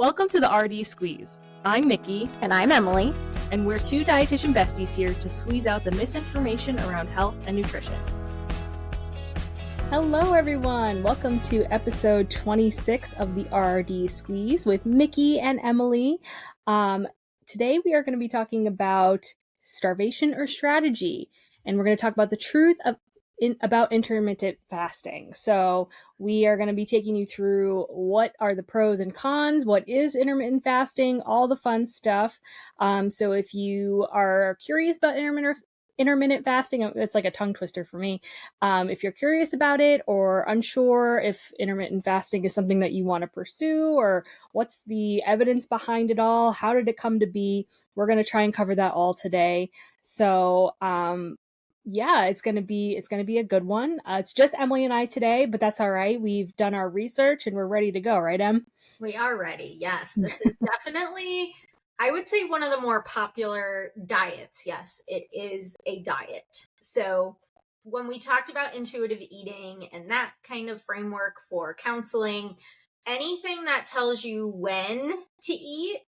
Welcome to the RD Squeeze. I'm Mickey. And I'm Emily. And we're two dietitian besties here to squeeze out the misinformation around health and nutrition. Hello, everyone. Welcome to episode 26 of the RD Squeeze with Mickey and Emily. Today we are going to be talking about starvation or strategy, and we're going to talk about the truth about intermittent fasting. So we are going to be taking you through what are the pros and cons, what is intermittent fasting, all the fun stuff. So if you are curious about intermittent fasting, it's like a tongue twister for me. If you're curious about it or unsure if intermittent fasting is something that you want to pursue, or what's the evidence behind it all, how did it come to be, we're going to try and cover that all today. So yeah, it's gonna be a good one. It's just Emily and I today, but that's all right. We've done our research and we're ready to go, right, Em? We are ready. Yes, this is definitely, I would say, one of the more popular diets. Yes, it is a diet. So when we talked about intuitive eating and that kind of framework for counseling, anything that tells you when to eat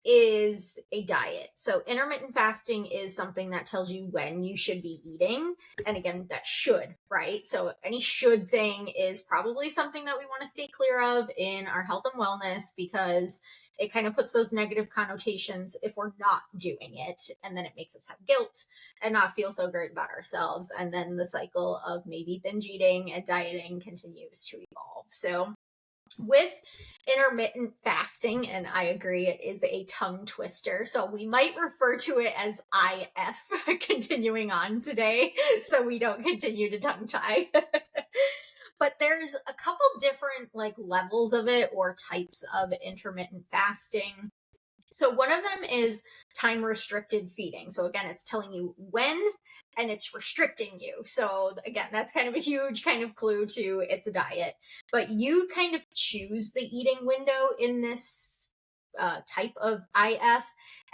is a diet. So intermittent fasting is something that tells you when you should be eating. And again, that should, right? So any should thing is probably something that we want to stay clear of in our health and wellness, because it kind of puts those negative connotations if we're not doing it. And then it makes us have guilt and not feel so great about ourselves. And then the cycle of maybe binge eating and dieting continues to evolve. So with intermittent fasting, and I agree, it is a tongue twister, so we might refer to it as IF continuing on today, so we don't continue to tongue tie. But there's a couple different levels of it, or types of intermittent fasting. So one of them is time restricted feeding. So again, it's telling you when and it's restricting you. So again, that's kind of a huge kind of clue to it's a diet. But you kind of choose the eating window in this type of IF,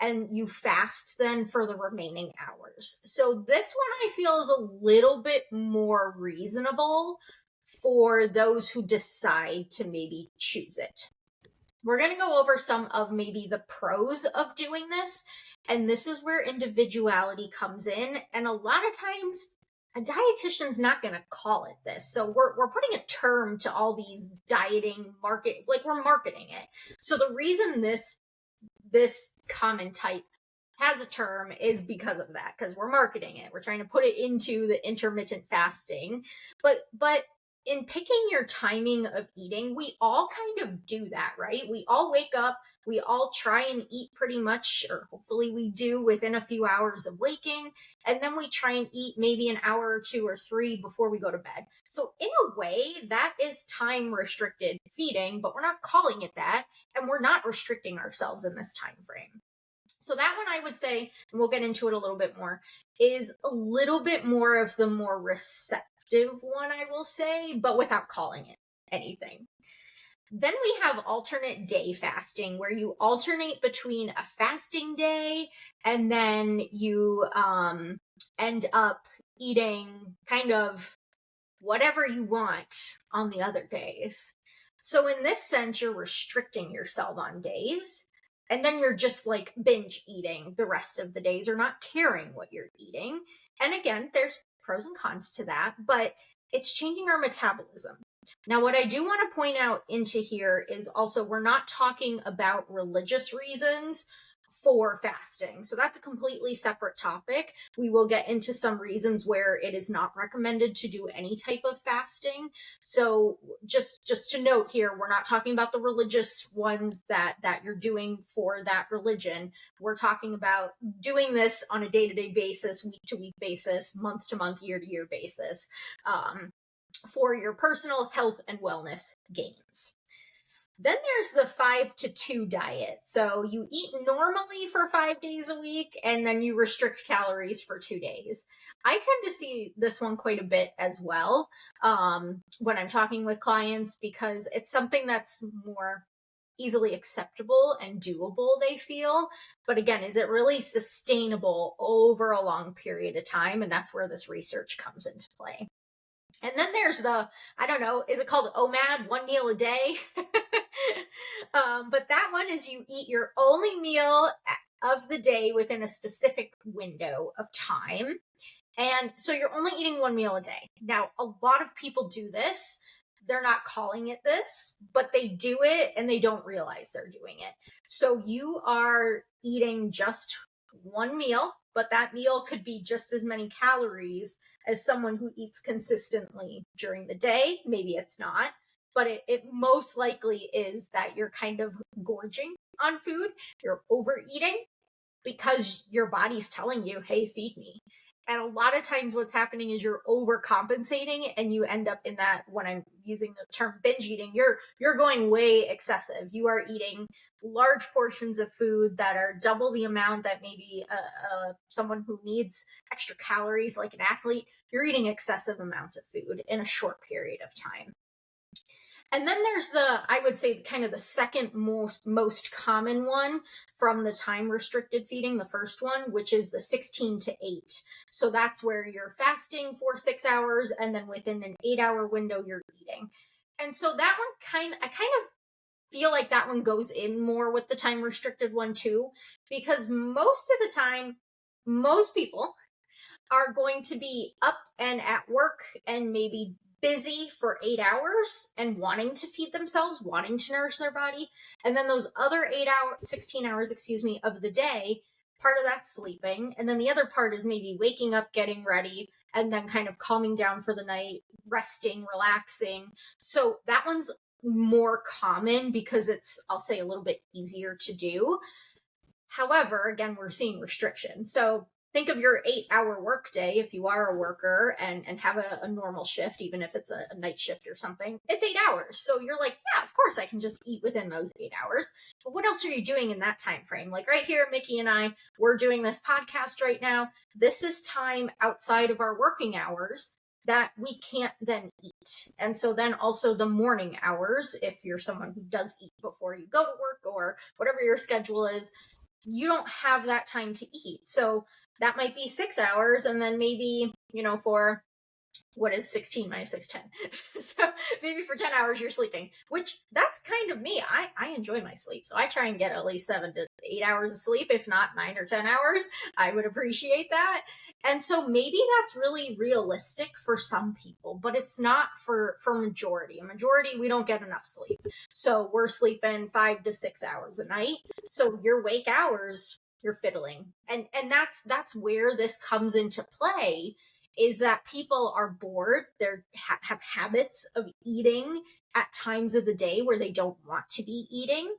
and you fast then for the remaining hours. So this one I feel is a little bit more reasonable for those who decide to maybe choose it. We're going to go over some of maybe the pros of doing this. And this is where individuality comes in. And a lot of times a dietitian's not going to call it this. So we're putting a term to all these dieting we're marketing it. So the reason this common type has a term is because of that, because we're marketing it. We're trying to put it into the intermittent fasting. But in picking your timing of eating, we all kind of do that, right? We all wake up, we all try and eat pretty much, or hopefully we do, within a few hours of waking, and then we try and eat maybe an hour or two or three before we go to bed. So in a way, that is time restricted feeding, but we're not calling it that, and we're not restricting ourselves in this time frame. So that one, I would say, and we'll get into it a little bit more, is a little bit more of the more receptive one, I will say, but without calling it anything. Then we have alternate day fasting, where you alternate between a fasting day and then you end up eating kind of whatever you want on the other days. So in this sense, you're restricting yourself on days, and then you're just binge eating the rest of the days, or not caring what you're eating. And again, there's pros and cons to that, but it's changing our metabolism. Now, what I do want to point out into here is also, we're not talking about religious reasons for fasting. So that's a completely separate topic. We will get into some reasons where it is not recommended to do any type of fasting. So just to note here, we're not talking about the religious ones that you're doing for that religion. We're talking about doing this on a day-to-day basis, week-to-week basis, month-to-month, year-to-year basis, for your personal health and wellness gains. Then there's the 5-2 diet. So you eat normally for 5 days a week, and then you restrict calories for 2 days. I tend to see this one quite a bit as well when I'm talking with clients, because it's something that's more easily acceptable and doable, they feel. But again, is it really sustainable over a long period of time? And that's where this research comes into play. And then there's the, I don't know, is it called OMAD, one meal a day? But that one is you eat your only meal of the day within a specific window of time. And so you're only eating one meal a day. Now, a lot of people do this. They're not calling it this, but they do it and they don't realize they're doing it. So you are eating just one meal, but that meal could be just as many calories as someone who eats consistently during the day. Maybe it's not, but it most likely is that you're kind of gorging on food. You're overeating because your body's telling you, hey, feed me. And a lot of times what's happening is you're overcompensating and you end up in that, when I'm using the term binge eating, you're going way excessive. You are eating large portions of food that are double the amount that maybe someone who needs extra calories, like an athlete, you're eating excessive amounts of food in a short period of time. And then there's I would say kind of the second most common one from the time restricted feeding, the first one, which is the 16 to 8. So that's where you're fasting for 6 hours and then within an 8-hour window you're eating. And so that one I kind of feel like that one goes in more with the time restricted one too, because most of the time, most people are going to be up and at work and maybe busy for 8 hours and wanting to feed themselves, wanting to nourish their body. And then those other 16 hours, of the day, part of that's sleeping. And then the other part is maybe waking up, getting ready, and then kind of calming down for the night, resting, relaxing. So that one's more common because it's, I'll say, a little bit easier to do. However, again, we're seeing restrictions. So think of your 8-hour workday if you are a worker and have a normal shift, even if it's a night shift or something. It's 8 hours. So you're like, yeah, of course I can just eat within those 8 hours. But what else are you doing in that time frame? Like right here, Mickey and I, we're doing this podcast right now. This is time outside of our working hours that we can't then eat. And so then also the morning hours, if you're someone who does eat before you go to work or whatever your schedule is, you don't have that time to eat. So that might be 6 hours. And then maybe, for what is 16 minus 6, 10. So maybe for 10 hours you're sleeping, which that's kind of me. I enjoy my sleep. So I try and get at least 7 to 8 hours of sleep, if not 9 or 10 hours. I would appreciate that. And so maybe that's really realistic for some people, but it's not for majority. A majority, we don't get enough sleep. So we're sleeping 5 to 6 hours a night. So your wake hours, you're fiddling. And that's where this comes into play, is that people are bored. They have habits of eating at times of the day where they don't want to be eating.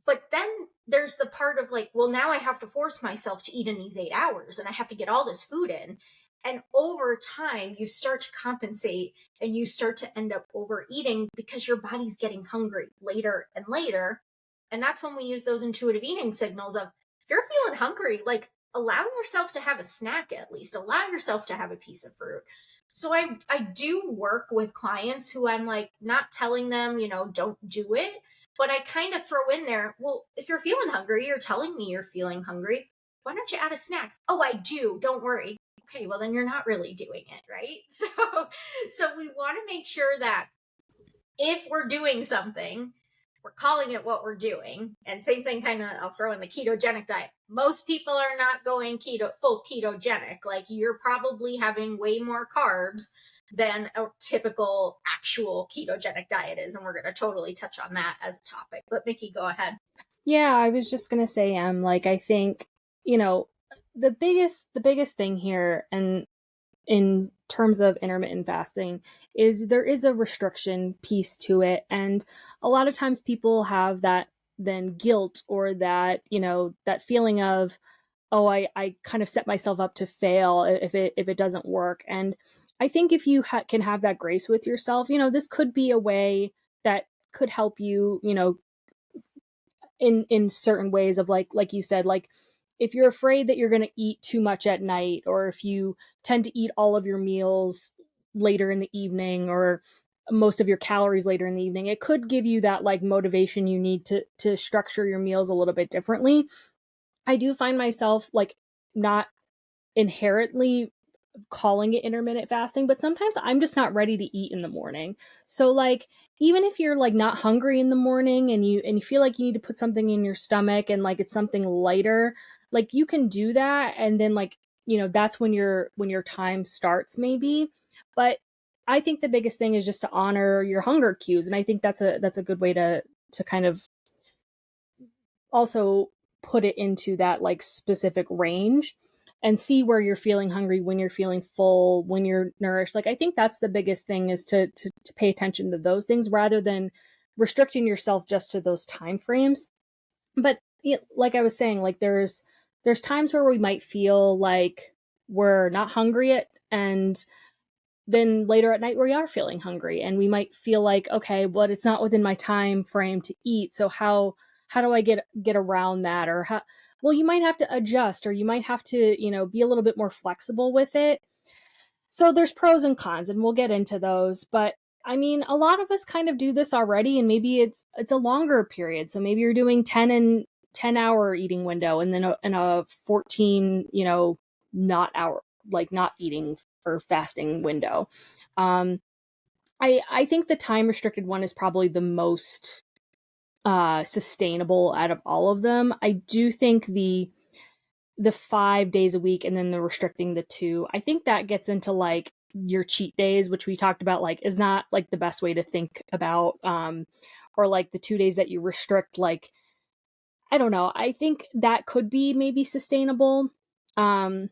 But then there's the part of like, well, now I have to force myself to eat in these 8 hours and I have to get all this food in. And over time, you start to compensate and you start to end up overeating because your body's getting hungry later and later. And that's when we use those intuitive eating signals of, if you're feeling hungry, like, allow yourself to have a snack, at least allow yourself to have a piece of fruit. So I do work with clients who I'm like, not telling them, don't do it, but I kind of throw in there, well, if you're feeling hungry, you're telling me you're feeling hungry, why don't you add a snack? Oh, I do, don't worry. Okay, well then you're not really doing it, right? So we want to make sure that if we're doing something, we're calling it what we're doing. And same thing, kind of, I'll throw in the ketogenic diet. Most people are not going full ketogenic. Like, you're probably having way more carbs than a typical actual ketogenic diet is. And we're going to totally touch on that as a topic. But Mickey, go ahead. Yeah, I was just gonna say, like, I think, the biggest thing here, and in terms of intermittent fasting, is there is a restriction piece to it. And a lot of times people have that then guilt, or that, that feeling of, oh, I kind of set myself up to fail if it doesn't work. And I think if you can have that grace with yourself, this could be a way that could help you, in certain ways of, like you said, like, if you're afraid that you're going to eat too much at night, or if you tend to eat all of your meals later in the evening, or most of your calories later in the evening, it could give you that like motivation you need to structure your meals a little bit differently. I do find myself like not inherently calling it intermittent fasting, but sometimes I'm just not ready to eat in the morning. So like even if you're like not hungry in the morning and you feel like you need to put something in your stomach and like it's something lighter, like you can do that and then like, that's when your time starts maybe. But I think the biggest thing is just to honor your hunger cues, and I think that's a good way to kind of also put it into that like specific range and see where you're feeling hungry, when you're feeling full, when you're nourished. Like I think that's the biggest thing, is to pay attention to those things rather than restricting yourself just to those time frames. But like I was saying, like there's times where we might feel like we're not hungry yet, and then later at night we are feeling hungry and we might feel like, okay, but it's not within my time frame to eat, so how do I get around that? Or how, well, you might have to adjust, or you might have to, be a little bit more flexible with it. So there's pros and cons, and we'll get into those. But I mean, a lot of us kind of do this already, and maybe it's a longer period. So maybe you're doing 10-hour eating window, and then a 14, not hour, like not eating or fasting window. Um, I think the time restricted one is probably the most sustainable out of all of them. I do think the 5 days a week and then the restricting the two, I think that gets into like your cheat days, which we talked about, like is not like the best way to think about. Or like the 2 days that you restrict, like I don't know. I think that could be maybe sustainable. Um,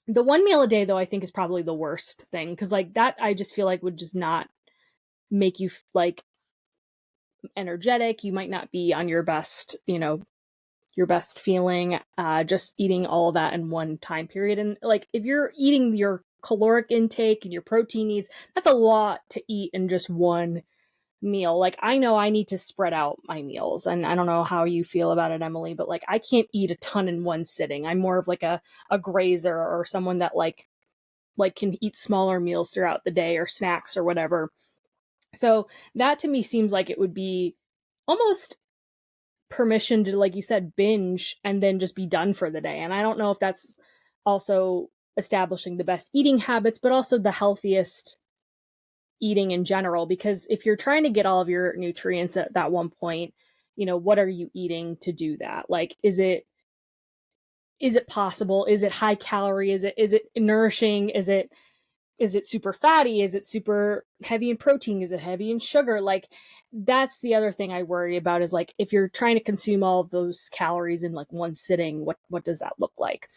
the one meal a day though, I think is probably the worst thing, because like that I just feel like would just not make you like energetic. You might not be on your best feeling, just eating all of that in one time period. And like if you're eating your caloric intake and your protein needs, that's a lot to eat in just one meal. Like I know I need to spread out my meals, and I don't know how you feel about it, Emily, but like I can't eat a ton in one sitting. I'm more of like a grazer, or someone that like can eat smaller meals throughout the day, or snacks or whatever. So that to me seems like it would be almost permission to, like you said, binge and then just be done for the day. And I don't know if that's also establishing the best eating habits, but also the healthiest eating in general. Because if you're trying to get all of your nutrients at that one point, what are you eating to do that? Like, is it possible? Is it high calorie? Is it nourishing? Is it super fatty? Is it super heavy in protein? Is it heavy in sugar? Like that's the other thing I worry about, is like if you're trying to consume all of those calories in like one sitting, what does that look like?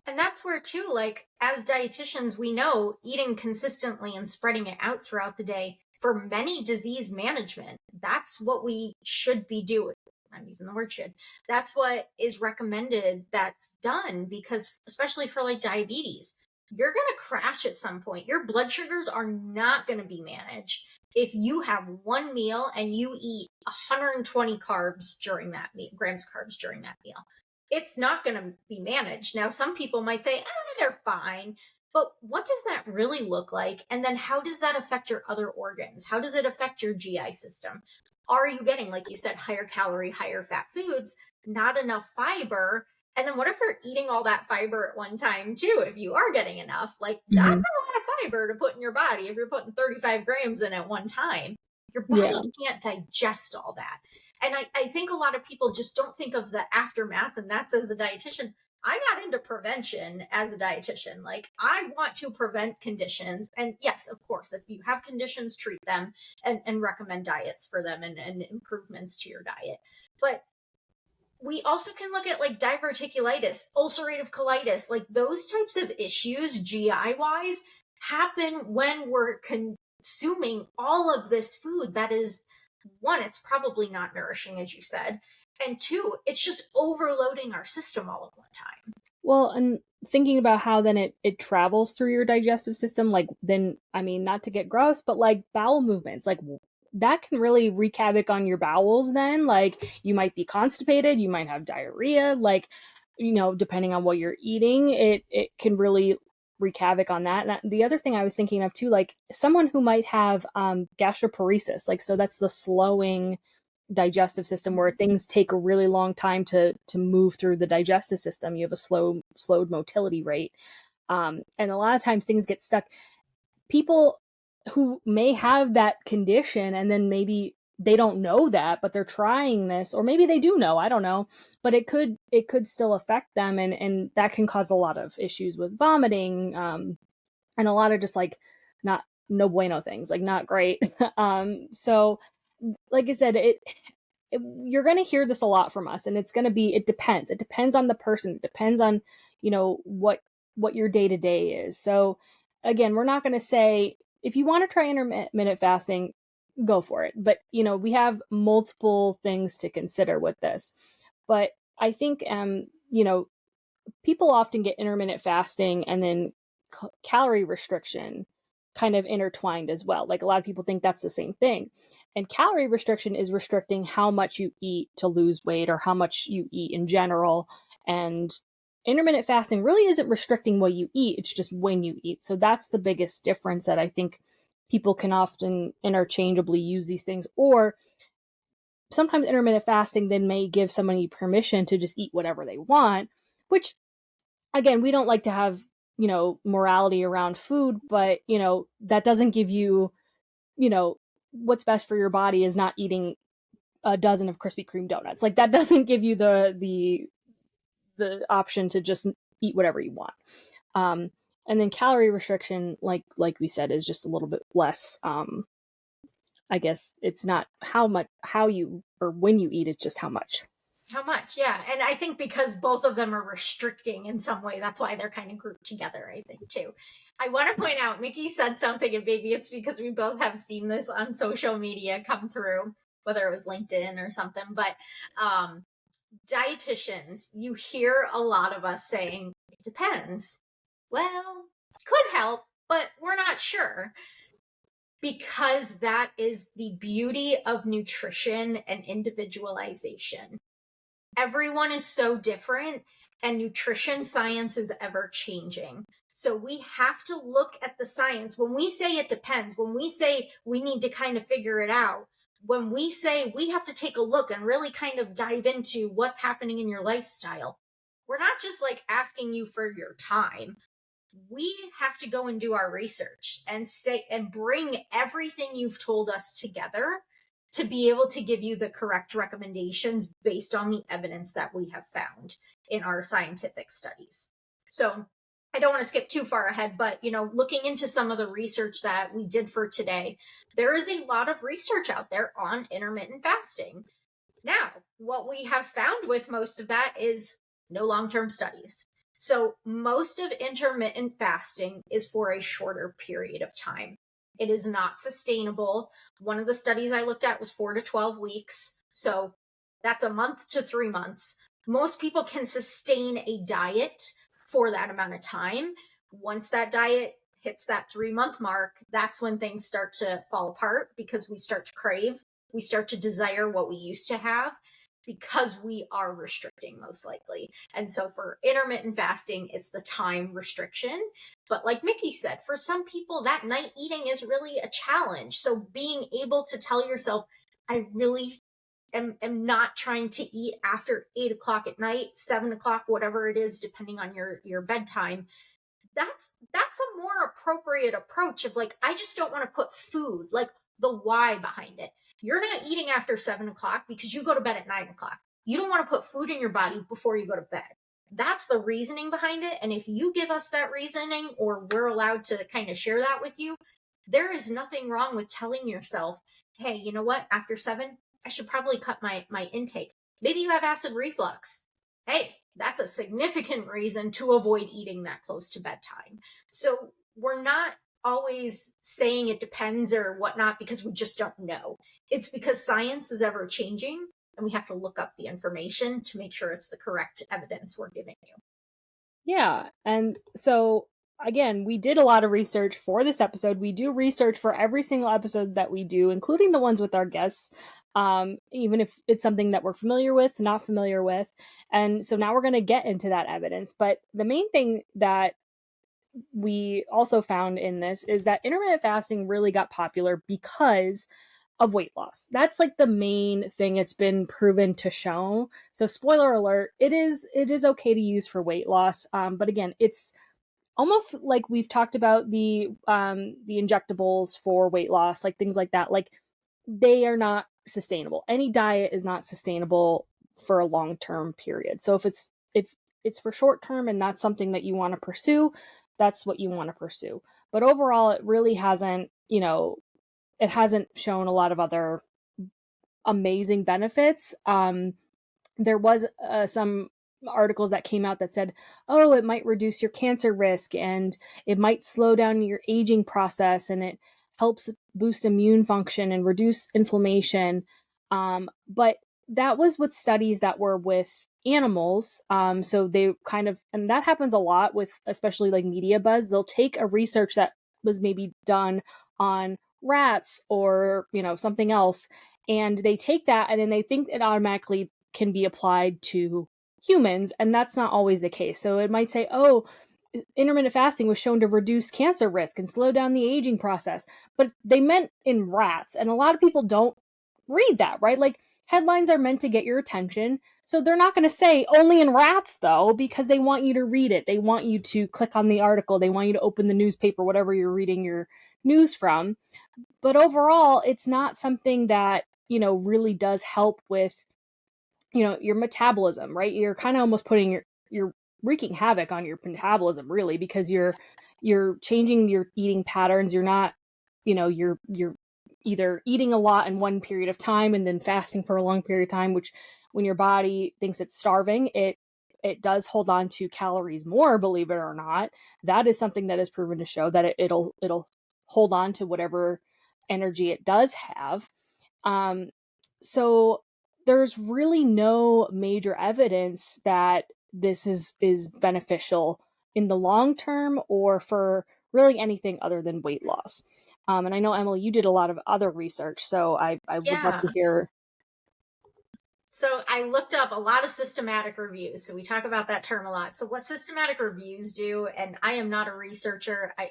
And that's where, too, like, as dietitians, we know eating consistently and spreading it out throughout the day for many disease management, that's what we should be doing. I'm using the word should. That's what is recommended that's done, because, especially for like diabetes, you're going to crash at some point. Your blood sugars are not going to be managed if you have one meal and you eat 120 carbs during that meal, grams of carbs during that meal. It's not going to be managed. Now, some people might say, they're fine. But what does that really look like? And then how does that affect your other organs? How does it affect your GI system? Are you getting, like you said, higher calorie, higher fat foods, not enough fiber? And then what if you're eating all that fiber at one time too? If you are getting enough, like that's a Mm-hmm. lot of fiber to put in your body. If you're putting 35 grams in at one time, your body Yeah. can't digest all that. And I think a lot of people just don't think of the aftermath. And that's, as a dietitian, I got into prevention as a dietitian. Like, I want to prevent conditions. And yes, of course, if you have conditions, treat them and recommend diets for them and improvements to your diet. But we also can look at like diverticulitis, ulcerative colitis, like those types of issues, GI wise, happen when we're consuming all of this food that is, one, it's probably not nourishing, as you said, and two, it's just overloading our system all at one time. Well, and thinking about how then it travels through your digestive system, like then I mean, not to get gross, but like bowel movements, like that can really wreak havoc on your bowels then. Like you might be constipated, you might have diarrhea, like depending on what you're eating, it can really wreak havoc on that. And the other thing I was thinking of too, like someone who might have gastroparesis, like so that's the slowing digestive system where things take a really long time to move through the digestive system. You have a slowed motility rate. And a lot of times things get stuck. People who may have that condition and then maybe they don't know that, but they're trying this, or maybe they do know, I don't know, but it could still affect them, and that can cause a lot of issues with vomiting, and a lot of just like not no bueno things, like not great. So like I said, you're going to hear this a lot from us, and it's going to be, it depends on the person, it depends on what your day to day is. So again, we're not going to say if you want to try intermittent fasting, go for it, but we have multiple things to consider with this. But I think people often get intermittent fasting and then calorie restriction kind of intertwined as well. Like a lot of people think that's the same thing. And calorie restriction is restricting how much you eat to lose weight or how much you eat in general. And intermittent fasting really isn't restricting what you eat, it's just when you eat. So that's the biggest difference that I think people can often interchangeably use these things. Or sometimes intermittent fasting then may give somebody permission to just eat whatever they want, which again, we don't like to have, morality around food, but, that doesn't give you, what's best for your body is not eating a dozen of Krispy Kreme donuts. Like that doesn't give you the option to just eat whatever you want. And then calorie restriction, like we said, is just a little bit less. I guess it's not how you or when you eat, it's just how much. How much? Yeah. And I think because both of them are restricting in some way, that's why they're kind of grouped together, I think, too. I want to point out, Mickey said something, and maybe it's because we both have seen this on social media come through, whether it was LinkedIn or something. But dietitians, you hear a lot of us saying, it depends. Well, could help, but we're not sure. Because that is the beauty of nutrition and individualization. Everyone is so different, and nutrition science is ever changing. So we have to look at the science. When we say it depends, when we say we need to kind of figure it out, when we say we have to take a look and really kind of dive into what's happening in your lifestyle, we're not just like asking you for your time. We have to go and do our research and say and bring everything you've told us together to be able to give you the correct recommendations based on the evidence that we have found in our scientific studies. So I don't want to skip too far ahead, but looking into some of the research that we did for today, there is a lot of research out there on intermittent fasting. Now, what we have found with most of that is no long-term studies. So most of intermittent fasting is for a shorter period of time. It is not sustainable. One of the studies I looked at was 4 to 12 weeks. So that's a month to 3 months. Most people can sustain a diet for that amount of time. Once that diet hits that 3-month mark, that's when things start to fall apart because we start to crave. We start to desire what we used to have because we are restricting, most likely. And so for intermittent fasting, it's the time restriction. But like Mickey said, for some people, that night eating is really a challenge. So being able to tell yourself, I really am not trying to eat after 8 o'clock at night, 7 o'clock, whatever it is, depending on your bedtime. That's a more appropriate approach of like, I just don't want to put food, like the why behind it. You're not eating after 7 o'clock because you go to bed at 9 o'clock. You don't want to put food in your body before you go to bed. That's the reasoning behind it. And if you give us that reasoning, or we're allowed to kind of share that with you, there is nothing wrong with telling yourself, hey, you know what? After 7, I should probably cut my intake. Maybe you have acid reflux. Hey, that's a significant reason to avoid eating that close to bedtime. So we're not always saying it depends or whatnot because we just don't know. It's because science is ever changing, and we have to look up the information to make sure it's the correct evidence we're giving you. Yeah. And so, again, we did a lot of research for this episode. We do research for every single episode that we do, including the ones with our guests, even if it's something that we're familiar with, not familiar with. And so now we're going to get into that evidence. But the main thing that we also found in this is that intermittent fasting really got popular because of weight loss. That's like the main thing it's been proven to show. So spoiler alert, it is okay to use for weight loss. But again, it's almost like we've talked about the injectables for weight loss, like things like that, like they are not sustainable. Any diet is not sustainable for a long-term period. So if it's for short term and that's something that you want to pursue, that's what you want to pursue. But overall, it really hasn't, it hasn't shown a lot of other amazing benefits. There was some articles that came out that said, oh, it might reduce your cancer risk and it might slow down your aging process and it helps boost immune function and reduce inflammation. But that was with studies that were with animals. So they kind of, and that happens a lot with especially like media buzz. They'll take a research that was maybe done on rats or, something else, and they take that and then they think it automatically can be applied to humans, and that's not always the case. So it might say, oh, intermittent fasting was shown to reduce cancer risk and slow down the aging process, but they meant in rats, and a lot of people don't read that, right? Like, headlines are meant to get your attention, so they're not going to say only in rats though, because they want you to read it, they want you to click on the article, they want you to open the newspaper, whatever you're reading your news from. But overall, it's not something that, really does help with, your metabolism, right? You're kind of almost putting you're wreaking havoc on your metabolism, really, because you're changing your eating patterns. You're not, you're either eating a lot in one period of time and then fasting for a long period of time, which when your body thinks it's starving, it does hold on to calories more, believe it or not. That is something that is proven to show that it'll hold on to whatever energy it does have. um so there's really no major evidence that this is beneficial in the long term or for really anything other than weight loss. And I know, Emily, you did a lot of other research, so I would love to Yeah. hear. So I looked up a lot of systematic reviews. So we talk about that term a lot. So what systematic reviews do, and I am not a researcher. I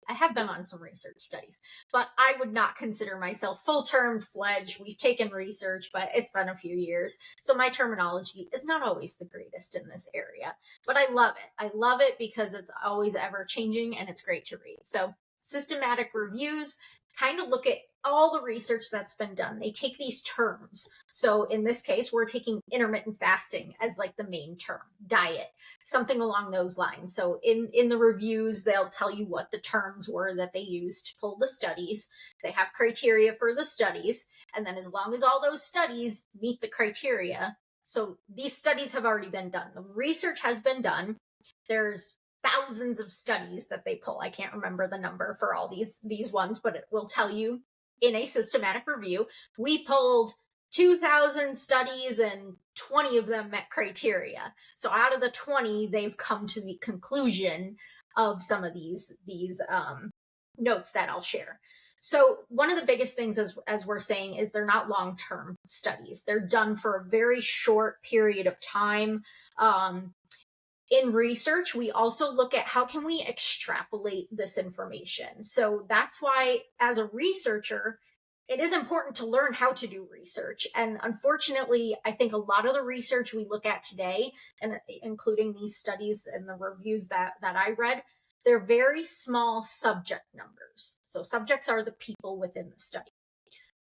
have been on some research studies, but I would not consider myself full-term fledged. We've taken research, but it's been a few years. So my terminology is not always the greatest in this area, but I love it. I love it because it's always ever changing and it's great to read. So systematic reviews kind of look at all the research that's been done. They take these terms. So in this case, we're taking intermittent fasting as like the main term, diet, something along those lines. So in the reviews, they'll tell you what the terms were that they used to pull the studies. They have criteria for the studies. And then as long as all those studies meet the criteria, so these studies have already been done. The research has been done. There's thousands of studies that they pull. I can't remember the number for all these ones, but it will tell you in a systematic review. We pulled 2,000 studies and 20 of them met criteria. So out of the 20, they've come to the conclusion of some of these notes that I'll share. So one of the biggest things, as we're saying, is they're not long-term studies. They're done for a very short period of time. In research, we also look at how can we extrapolate this information. So that's why, as a researcher, it is important to learn how to do research. And unfortunately, I think a lot of the research we look at today, and including these studies and the reviews that I read, they're very small subject numbers. So subjects are the people within the study.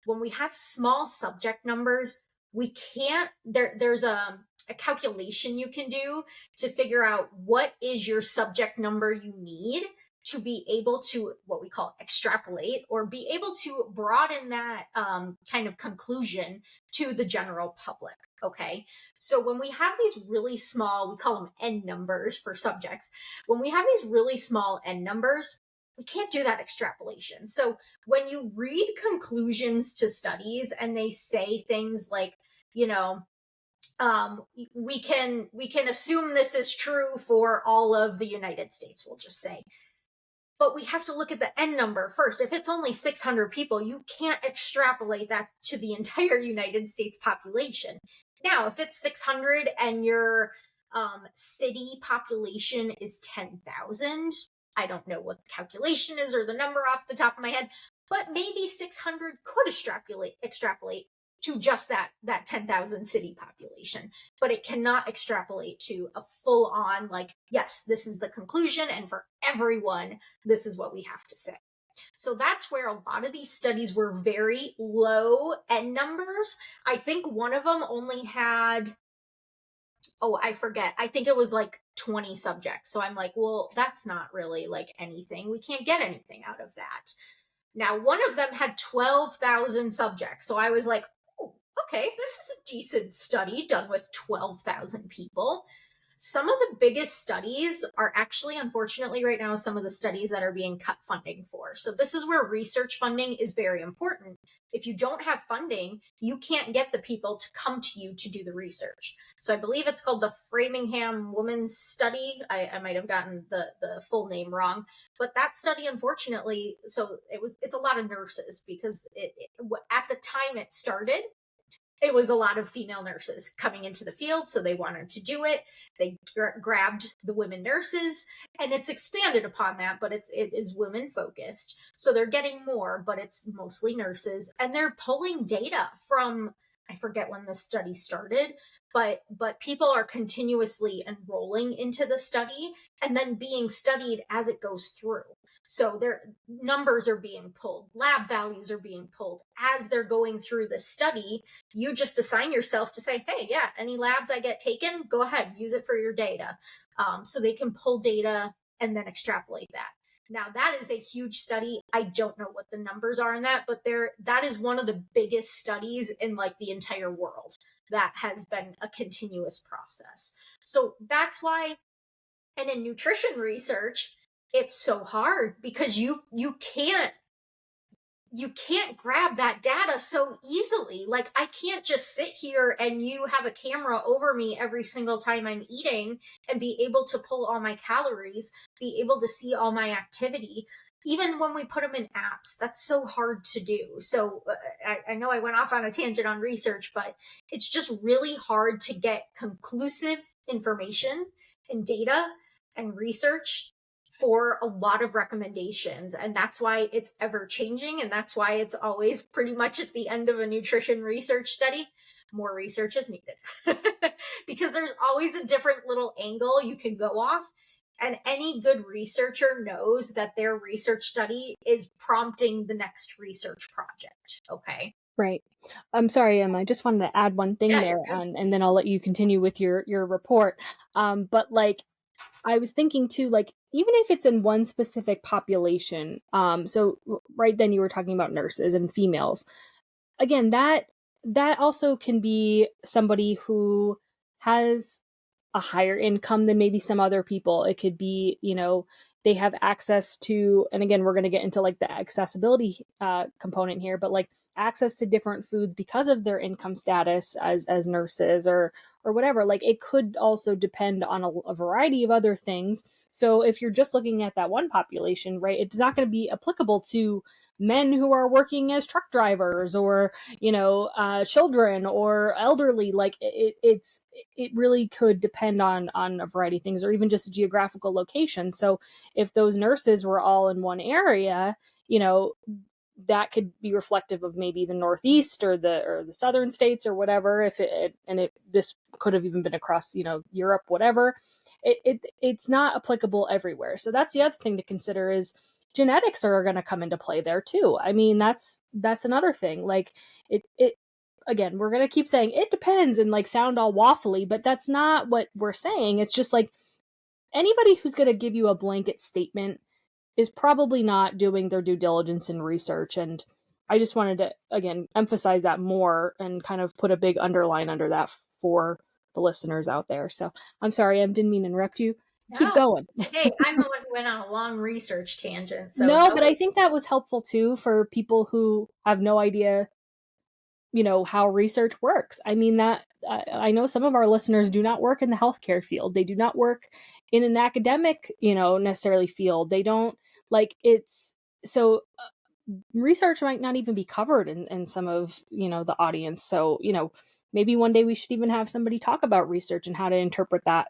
When we have small subject numbers, we can't, there's a calculation you can do to figure out what is your subject number you need to be able to what we call extrapolate, or be able to broaden that kind of conclusion to the general public. Okay. So when we have these really small, we call them N numbers for subjects. When we have these really small N numbers, we can't do that extrapolation. So when you read conclusions to studies and they say things like, we can assume this is true for all of the United States, we'll just say. But we have to look at the N number first. If it's only 600 people, you can't extrapolate that to the entire United States population. Now, if it's 600 and your city population is 10,000, I don't know what the calculation is or the number off the top of my head, but maybe 600 could extrapolate. to just that 10,000 city population, but it cannot extrapolate to a full on, like, yes, this is the conclusion, and for everyone, this is what we have to say. So that's where a lot of these studies were very low N numbers. I think one of them only had, oh, I forget. I think it was like 20 subjects. So I'm like, well, that's not really like anything. We can't get anything out of that. Now, one of them had 12,000 subjects. So I was like, oh, okay, this is a decent study done with 12,000 people. Some of the biggest studies are actually, unfortunately, right now, some of the studies that are being cut funding for. So this is where research funding is very important. If you don't have funding, you can't get the people to come to you to do the research. So I believe it's called the Framingham Women's Study. I might have gotten the full name wrong, but that study, unfortunately, so it's a lot of nurses, because at the time it started, it was a lot of female nurses coming into the field, so they wanted to do it. They grabbed the women nurses, and it's expanded upon that, but it is women focused. So they're getting more, but it's mostly nurses, and they're pulling data from, I forget when the study started, but people are continuously enrolling into the study and then being studied as it goes through. So their numbers are being pulled, lab values are being pulled as they're going through the study. You just assign yourself to say, hey, yeah, any labs I get taken, go ahead, use it for your data. So they can pull data and then extrapolate that. Now, that is a huge study. I don't know what the numbers are in that, but that is one of the biggest studies in like the entire world that has been a continuous process. So that's why, and in nutrition research, it's so hard, because you can't grab that data so easily. Like, I can't just sit here and you have a camera over me every single time I'm eating and be able to pull all my calories, be able to see all my activity. Even when we put them in apps, that's so hard to do. So I know I went off on a tangent on research, but it's just really hard to get conclusive information and data and research for a lot of recommendations. And that's why it's ever changing. And that's why it's always pretty much at the end of a nutrition research study, more research is needed. Because there's always a different little angle you can go off. And any good researcher knows that their research study is prompting the next research project. Okay. Right. I'm sorry, Emma. I just wanted to add one thing Yeah, there, and then I'll let you continue with your report. But like, I was thinking too, like, even if it's in one specific population, so right then you were talking about nurses and females. Again, that also can be somebody who has a higher income than maybe some other people. It could be, they have access to, and again, we're going to get into like the accessibility component here, but like access to different foods because of their income status as nurses or whatever. Like, it could also depend on a variety of other things. So if you're just looking at that one population, right, it's not going to be applicable to men who are working as truck drivers, or children or elderly. Like, it really could depend on a variety of things, or even just a geographical location. So if those nurses were all in one area, that could be reflective of maybe the Northeast or the southern states or whatever. This could have even been across Europe, whatever. It's not applicable everywhere. So that's the other thing to consider, is genetics are going to come into play there too. I mean, that's another thing. Like, it again, we're going to keep saying it depends and like sound all waffly, but that's not what we're saying. It's just like, anybody who's going to give you a blanket statement is probably not doing their due diligence and research. And I just wanted to, again, emphasize that more and kind of put a big underline under that for the listeners out there. So I'm sorry, I didn't mean to interrupt you. Keep no. going. Hey, I'm the one who went on a long research tangent. So No, no. but I think that was helpful too for people who have no idea, how research works. I mean, that I know some of our listeners do not work in the healthcare field. They do not work in an academic, necessarily field. They don't, like, it's so research might not even be covered in some of, the audience. So, maybe one day we should even have somebody talk about research and how to interpret that.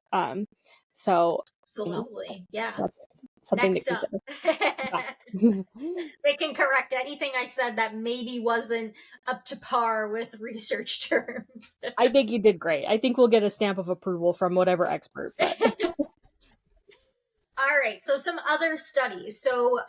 So, you know, Absolutely. Yeah. that's something to Next up. consider. Yeah. They can correct anything I said that maybe wasn't up to par with research terms. I think you did great. I think we'll get a stamp of approval from whatever expert, but All right, so some other studies. So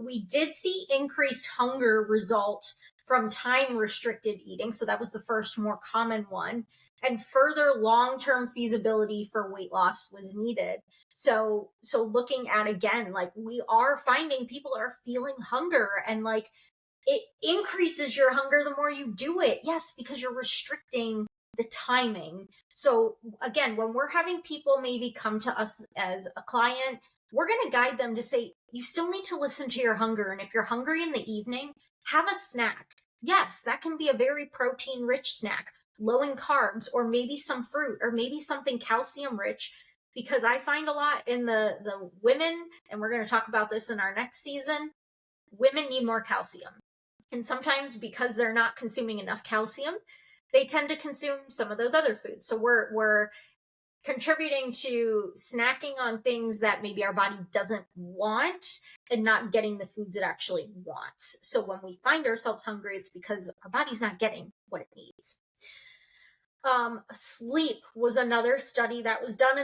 we did see increased hunger result from time restricted eating. So that was the first more common one. And further long-term feasibility for weight loss was needed. So looking at again, like we are finding people are feeling hunger, and like it increases your hunger the more you do it. Yes, because you're restricting the timing. So again, when we're having people maybe come to us as a client, we're going to guide them to say, you still need to listen to your hunger. And if you're hungry in the evening, have a snack. Yes, that can be a very protein rich snack, low in carbs, or maybe some fruit, or maybe something calcium rich. Because I find a lot in the women, and we're going to talk about this in our next season, women need more calcium. And sometimes because they're not consuming enough calcium, they tend to consume some of those other foods. So we're contributing to snacking on things that maybe our body doesn't want and not getting the foods it actually wants. So when we find ourselves hungry, it's because our body's not getting what it needs. Sleep was another study that was done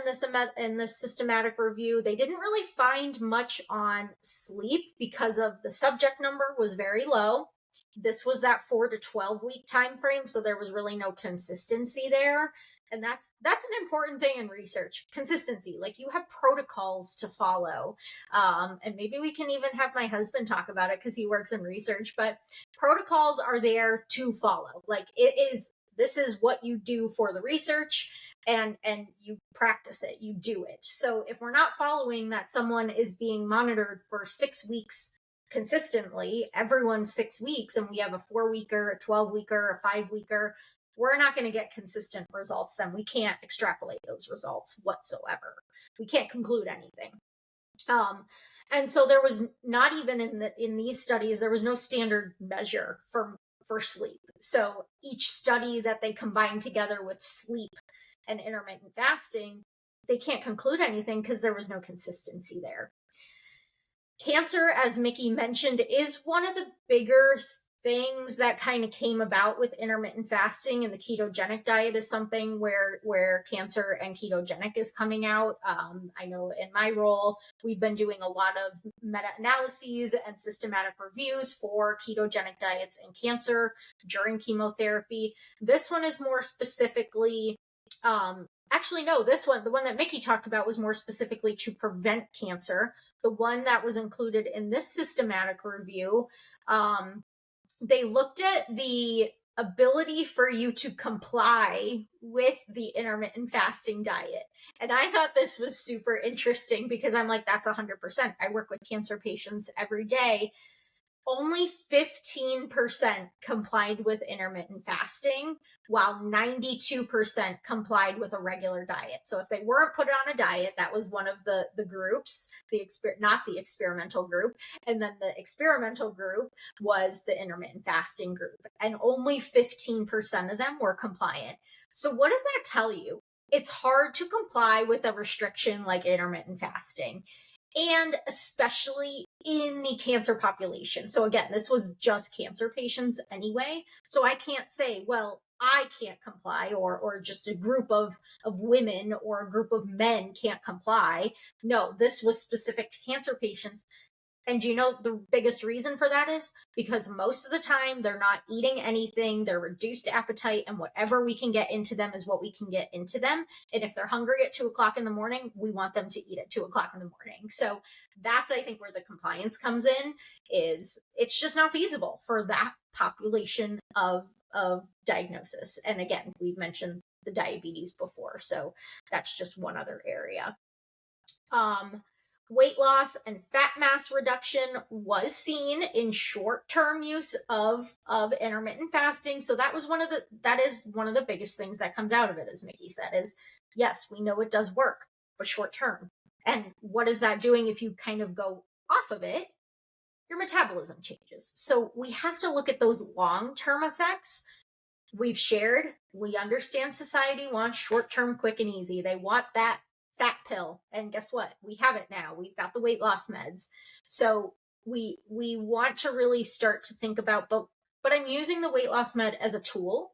in this systematic review. They didn't really find much on sleep because of the subject number was very low. This was that 4 to 12 week time frame, so there was really no consistency there. And that's an important thing in research, consistency. Like you have protocols to follow. And maybe we can even have my husband talk about it because he works in research, but protocols are there to follow. Like this is what you do for the research, and you practice it, you do it. So if we're not following that, someone is being monitored for 6 weeks consistently, everyone's 6 weeks, and we have a 4-weeker, a 12-weeker, a 5-weeker, we're not going to get consistent results. Then we can't extrapolate those results whatsoever. We can't conclude anything. And so there was not even in these studies, there was no standard measure for sleep. So each study that they combine together with sleep and intermittent fasting, they can't conclude anything because there was no consistency there. Cancer, as Mickey mentioned, is one of the bigger things that kind of came about with intermittent fasting, and the ketogenic diet is something where cancer and ketogenic is coming out. I know in my role, we've been doing a lot of meta-analyses and systematic reviews for ketogenic diets and cancer during chemotherapy. This one is more specifically, actually, no, this one, the one that Mickey talked about, was more specifically to prevent cancer. The one that was included in this systematic review, they looked at the ability for you to comply with the intermittent fasting diet. And I thought this was super interesting because I'm like, that's 100%. I work with cancer patients every day. Only 15% complied with intermittent fasting, while 92% complied with a regular diet. So if they weren't put on a diet, that was one of the groups, not the experimental group. And then the experimental group was the intermittent fasting group. And only 15% of them were compliant. So what does that tell you? It's hard to comply with a restriction like intermittent fasting, and especially in the cancer population. So again, this was just cancer patients anyway. So I can't say, well, I can't comply, or just a group of women or a group of men can't comply. No, this was specific to cancer patients. And do you know the biggest reason for that is? Because most of the time they're not eating anything, they're reduced appetite, and whatever we can get into them is what we can get into them. And if they're hungry at 2:00 in the morning, we want them to eat at 2:00 in the morning. So that's, I think, where the compliance comes in, is it's just not feasible for that population of diagnosis. And again, we've mentioned the diabetes before, so that's just one other area. Weight loss and fat mass reduction was seen in short-term use of intermittent fasting. So that is one of the biggest things that comes out of it, as Mickey said, is yes, we know it does work, but short-term. And what is that doing if you kind of go off of it? Your metabolism changes. So we have to look at those long-term effects. We understand society wants short-term, quick and easy. They want that fat pill. And guess what? We have it now. We've got the weight loss meds. So we want to really start to think about, but I'm using the weight loss med as a tool.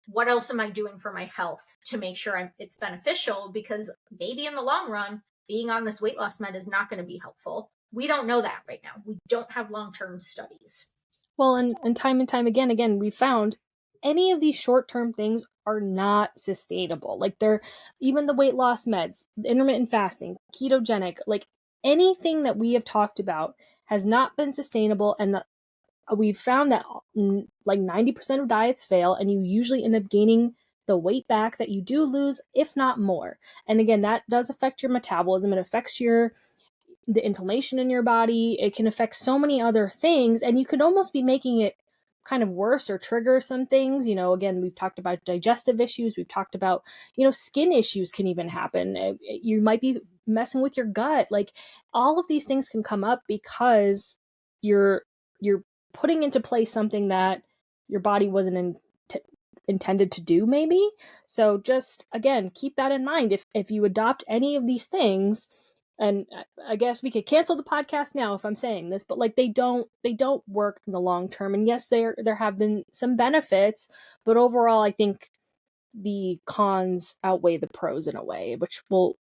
What else am I doing for my health to make sure it's beneficial? Because maybe in the long run, being on this weight loss med is not going to be helpful. We don't know that right now. We don't have long-term studies. Well, and time again, we found any of these short-term things are not sustainable. Like even the weight loss meds, intermittent fasting, ketogenic, like anything that we have talked about has not been sustainable. And we've found that like 90% of diets fail, and you usually end up gaining the weight back that you do lose, if not more. And again, that does affect your metabolism. It affects the inflammation in your body. It can affect so many other things, and you could almost be making it kind of worse or trigger some things. Again, we've talked about digestive issues. We've talked about, skin issues can even happen. You might be messing with your gut. Like all of these things can come up because you're putting into place something that your body wasn't intended to do, maybe. So just again, keep that in mind. If you adopt any of these things, and I guess we could cancel the podcast now if I'm saying this, but like they don't work in the long term. And yes, there have been some benefits, but overall I think the cons outweigh the pros in a way, which we'll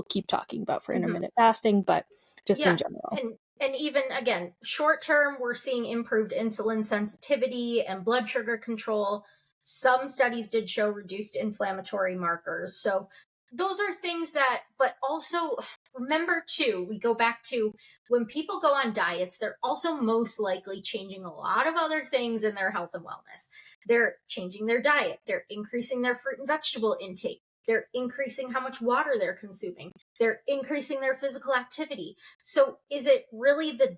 keep talking about for intermittent fasting, but just in general. And even again, short term, we're seeing improved insulin sensitivity and blood sugar control. Some studies did show reduced inflammatory markers. So those are things that, but also remember too, we go back to when people go on diets, they're also most likely changing a lot of other things in their health and wellness. They're changing their diet, they're increasing their fruit and vegetable intake, they're increasing how much water they're consuming, they're increasing their physical activity. So is it really the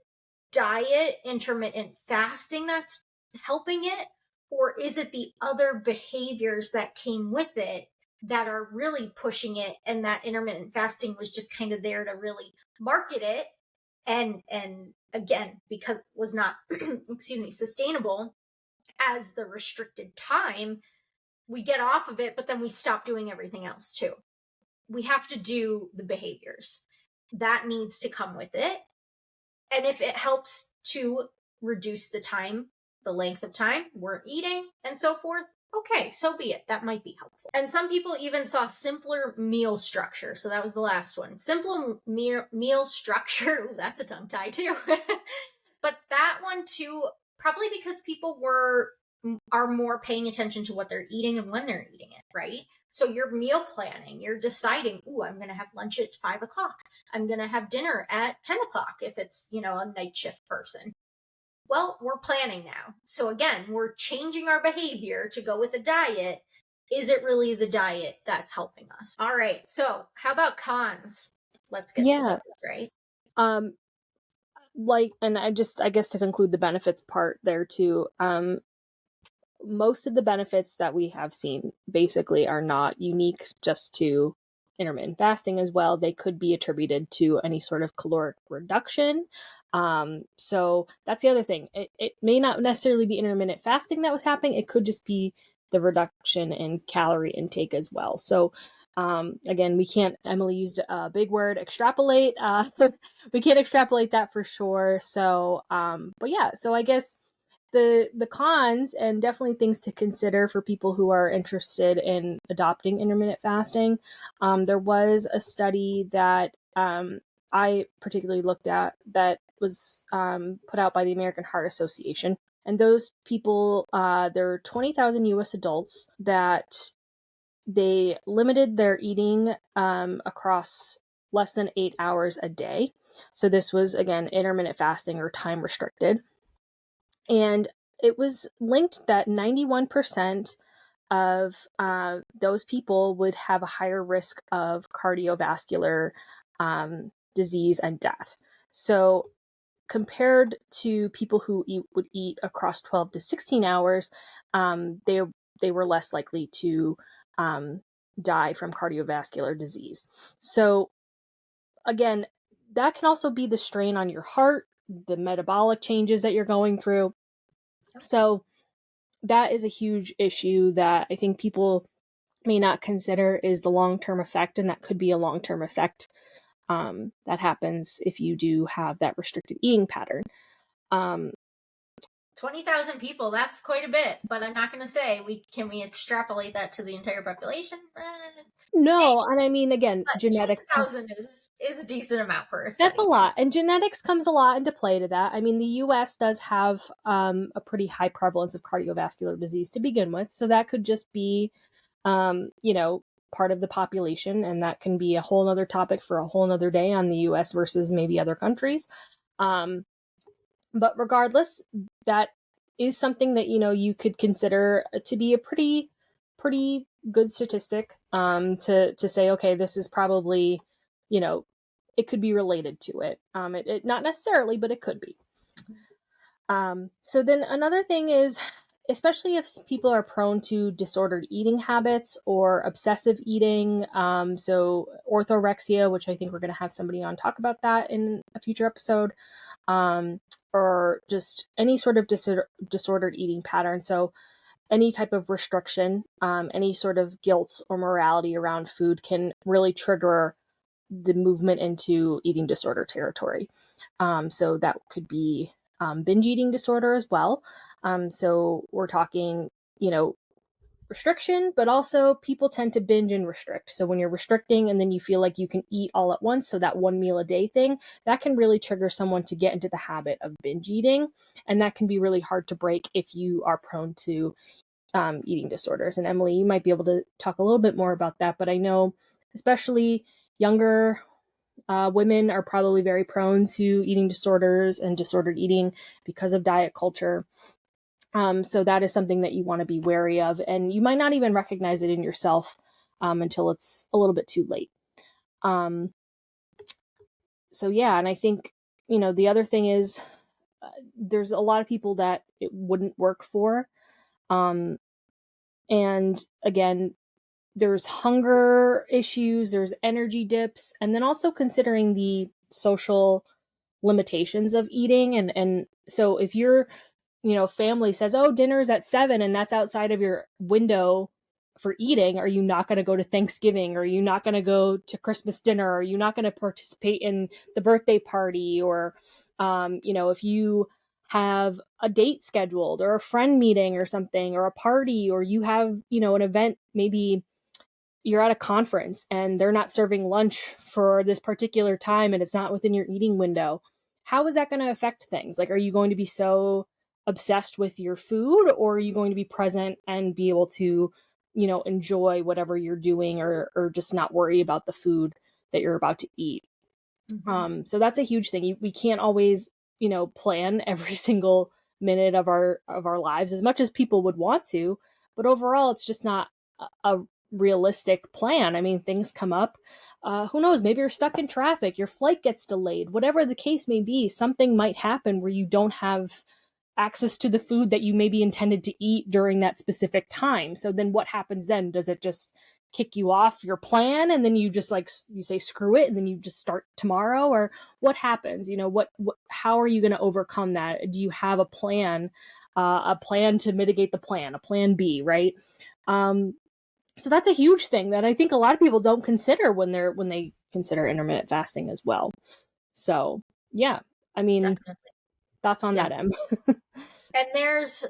diet, intermittent fasting that's helping it? Or is it the other behaviors that came with it that are really pushing it, and that intermittent fasting was just kind of there to really market it, and again, because it was not excuse me, sustainable as the restricted time, we get off of it, but then we stop doing everything else too. We have to do the behaviors that needs to come with it. And if it helps to reduce the length of time we're eating and so forth, okay, so be it. That might be helpful. And some people even saw simpler meal structure. So that was the last one. Simpler meal structure. Ooh, that's a tongue tie too. But that one too, probably because people are more paying attention to what they're eating and when they're eating it, right? So you're meal planning, you're deciding, ooh, I'm going to have lunch at 5:00. I'm going to have dinner at 10:00 if it's, a night shift person. Well, we're planning now. So again, we're changing our behavior to go with a diet. Is it really the diet that's helping us? All right. So how about cons? Let's get to those, right? And I guess to conclude the benefits part there too, most of the benefits that we have seen basically are not unique just to intermittent fasting as well. They could be attributed to any sort of caloric reduction. So that's the other thing. It may not necessarily be intermittent fasting that was happening. It could just be the reduction in calorie intake as well. So again, we can't, Emily used a big word, extrapolate. We can't extrapolate that for sure. So, but yeah, so I guess the cons, and definitely things to consider for people who are interested in adopting intermittent fasting. There was a study that I particularly looked at that was put out by the American Heart Association. And those people, there are 20,000 US adults that they limited their eating across less than 8 hours a day. So this was, again, intermittent fasting or time restricted. And it was linked that 91% of those people would have a higher risk of cardiovascular disease and death. So compared to people who would eat across 12 to 16 hours, they were less likely to die from cardiovascular disease. So again, that can also be the strain on your heart, the metabolic changes that you're going through. So that is a huge issue that I think people may not consider is the long-term effect, and that could be a long-term effect that happens if you do have that restricted eating pattern. 20,000 people, that's quite a bit, but I'm not going to say can we extrapolate that to the entire population? No, and I mean, again, But genetics 20,000 is a decent amount for a that's a study. lot, and genetics comes a lot into play to that. I mean, the US does have a pretty high prevalence of cardiovascular disease to begin with, so that could just be, you know, part of the population, and that can be a whole other topic for a whole other day on the US versus maybe other countries. Um, but regardless, that is something that, you know, you could consider to be a pretty good statistic, to say, okay, this is probably, you know, it could be related to it. It not necessarily, but it could be. So then another thing is, especially if people are prone to disordered eating habits or obsessive eating, so orthorexia, which I think we're going to have somebody on talk about that in a future episode, um, or just any sort of disordered eating pattern. So any type of restriction, any sort of guilt or morality around food can really trigger the movement into eating disorder territory. So that could be binge eating disorder as well. So we're talking, you know, restriction, but also people tend to binge and restrict. So when you're restricting and then you feel like you can eat all at once, so that one meal a day thing, that can really trigger someone to get into the habit of binge eating. And that can be really hard to break if you are prone to eating disorders. And Emily, you might be able to talk a little bit more about that, but I know especially younger women are probably very prone to eating disorders and disordered eating because of diet culture. So that is something that you want to be wary of, and you might not even recognize it in yourself until it's a little bit too late. Um, so yeah, and I think, you know, the other thing is, there's a lot of people that it wouldn't work for, um, and again, there's hunger issues, there's energy dips, and then also considering the social limitations of eating. And so if your, you know, family says, oh, dinner's at 7 and that's outside of your window for eating, are you not going to go to Thanksgiving? Are you not going to go to Christmas dinner? Are you not going to participate in the birthday party? Or you know, if you have a date scheduled or a friend meeting or something, or a party, or you have, you know, an event, maybe you're at a conference and they're not serving lunch for this particular time and it's not within your eating window, how is that going to affect things? Like, are you going to be so obsessed with your food, or are you going to be present and be able to, you know, enjoy whatever you're doing, or just not worry about the food that you're about to eat? Mm-hmm. So that's a huge thing. We can't always, you know, plan every single minute of our lives as much as people would want to, but overall, it's just not a realistic plan. I mean, things come up. Who knows? Maybe you're stuck in traffic, your flight gets delayed. Whatever the case may be, something might happen where you don't have access to the food that you maybe intended to eat during that specific time. So then what happens then? Does it just kick you off your plan and then you just, like, you say screw it and then you just start tomorrow? Or what happens? You know, what how are you going to overcome that? Do you have a plan to mitigate the plan, a plan B, right? Um, so that's a huge thing that I think a lot of people don't consider when they consider intermittent fasting as well. So yeah, I mean, Definitely. thoughts on Yeah. that, Em? And there's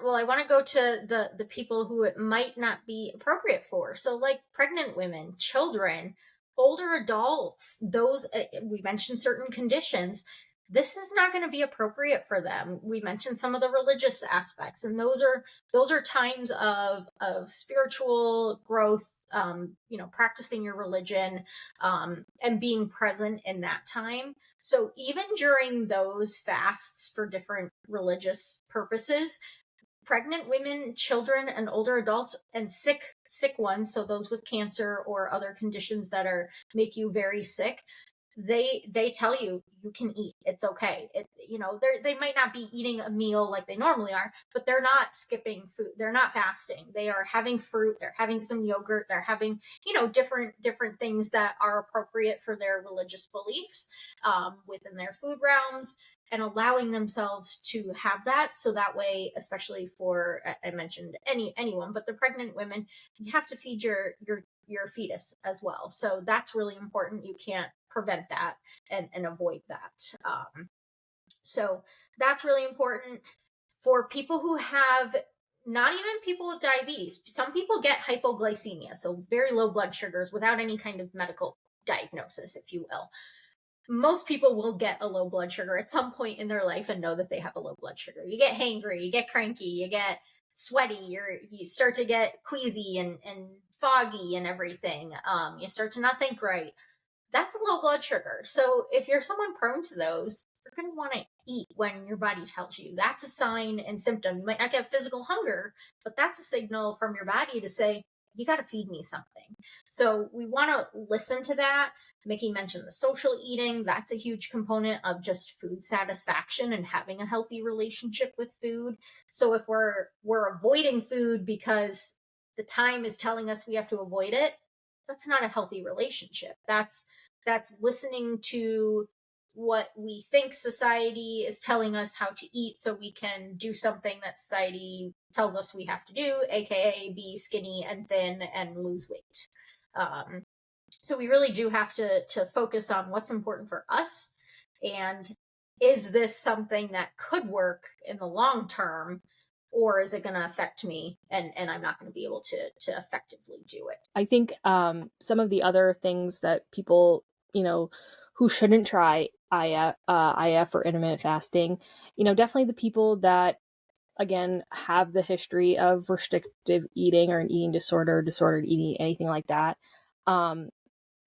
well, I want to go to the people who it might not be appropriate for. So like pregnant women, children, older adults, those we mentioned certain conditions. This is not going to be appropriate for them. We mentioned some of the religious aspects, and those are times of spiritual growth, you know, practicing your religion, and being present in that time. So even during those fasts for different religious purposes, pregnant women, children, and older adults, and sick ones, so those with cancer or other conditions that are make you very sick, they tell you you can eat, it's okay. You know, they might not be eating a meal like they normally are, but they're not skipping food, they're not fasting, they are having fruit, they're having some yogurt, they're having, you know, different things that are appropriate for their religious beliefs, within their food realms. and allowing themselves to have that. So that way, especially for, I mentioned anyone, but the pregnant women, you have to feed your fetus as well. So that's really important. You can't prevent that and avoid that. So that's really important for people who have, not even people with diabetes. Some people get hypoglycemia, so very low blood sugars without any kind of medical diagnosis, if you will. Most people will get a low blood sugar at some point in their life and know that they have a low blood sugar. You get hangry, you get cranky, you get sweaty, you start to get queasy and foggy and everything. You start to not think right. That's low blood sugar. So if you're someone prone to those, you're going to want to eat when your body tells you. That's a sign and symptom. You might not get physical hunger, but that's a signal from your body to say, you got to feed me something. So we want to listen to that. Mickey mentioned the social eating. That's a huge component of just food satisfaction and having a healthy relationship with food. So if we're avoiding food because the time is telling us we have to avoid it, that's not a healthy relationship. That's listening to what we think society is telling us how to eat so we can do something that society tells us we have to do, aka be skinny and thin and lose weight. So we really do have to focus on what's important for us, and is this something that could work in the long term, or is it going to affect me and I'm not going to be able to effectively do it. I think some of the other things that people, who shouldn't try IF or intermittent fasting, definitely the people that, again, have the history of restrictive eating or an eating disorder, disordered eating, anything like that.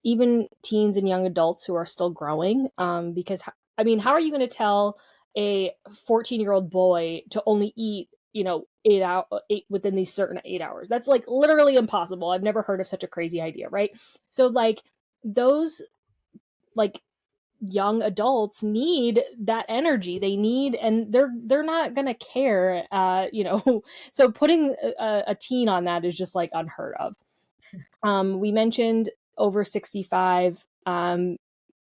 Even teens and young adults who are still growing, because, I mean, how are you going to tell a 14-year-old boy to only eat, 8 within these certain 8 hours? That's like literally impossible. I've never heard of such a crazy idea, right? So like those like young adults need that energy. They need, and they're not gonna care, so putting a teen on that is just like unheard of. We mentioned over 65,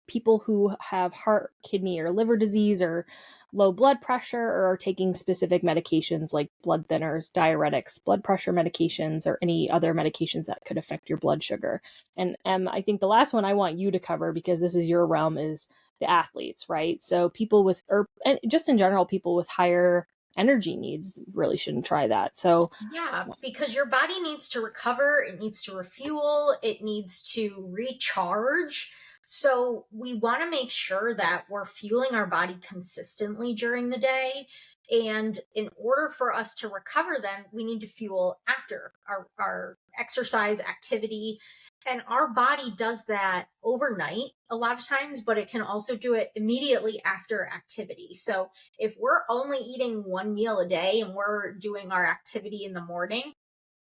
people who have heart, kidney, or liver disease, or low blood pressure, or are taking specific medications like blood thinners, diuretics, blood pressure medications, or any other medications that could affect your blood sugar. And I think the last one I want you to cover, because this is your realm, is the athletes, right? So people with, or just in general, people with higher energy needs really shouldn't try that. So Yeah, because your body needs to recover, it needs to refuel, it needs to recharge. So we want to make sure that we're fueling our body consistently during the day. And in order for us to recover, then we need to fuel after our exercise activity. And our body does that overnight a lot of times, but it can also do it immediately after activity. So if we're only eating one meal a day and we're doing our activity in the morning,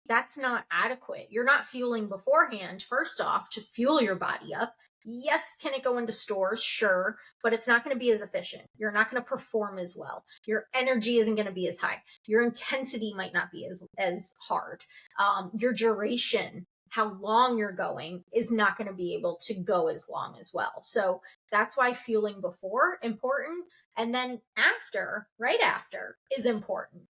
that's not adequate. You're not fueling beforehand, first off, to fuel your body up. Yes, can it go into stores? Sure, but it's not going to be as efficient. You're not going to perform as well. Your energy isn't going to be as high. Your intensity might not be as hard. Your duration, how long you're going, is not going to be able to go as long as well. So that's why fueling before important, and then after, right after, is important.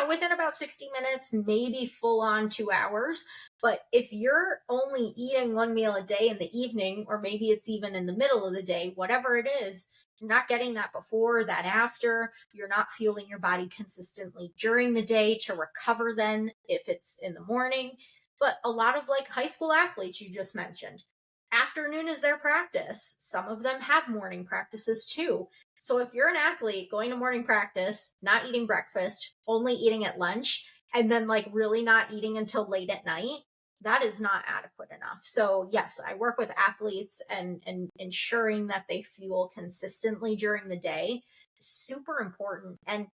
Within about 60 minutes, maybe full on 2 hours. But if you're only eating one meal a day in the evening, or maybe it's even in the middle of the day, whatever it is, you're not getting that before, that after, you're not fueling your body consistently during the day to recover then if it's in the morning. But a lot of like high school athletes you just mentioned, afternoon is their practice. Some of them have morning practices too. So if you're an athlete going to morning practice, not eating breakfast, only eating at lunch, and then like really not eating until late at night, that is not adequate enough. So yes, I work with athletes, and ensuring that they fuel consistently during the day is super important. And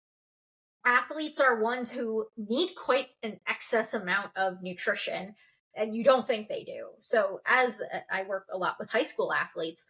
athletes are ones who need quite an excess amount of nutrition, and you don't think they do. So as I work a lot with high school athletes,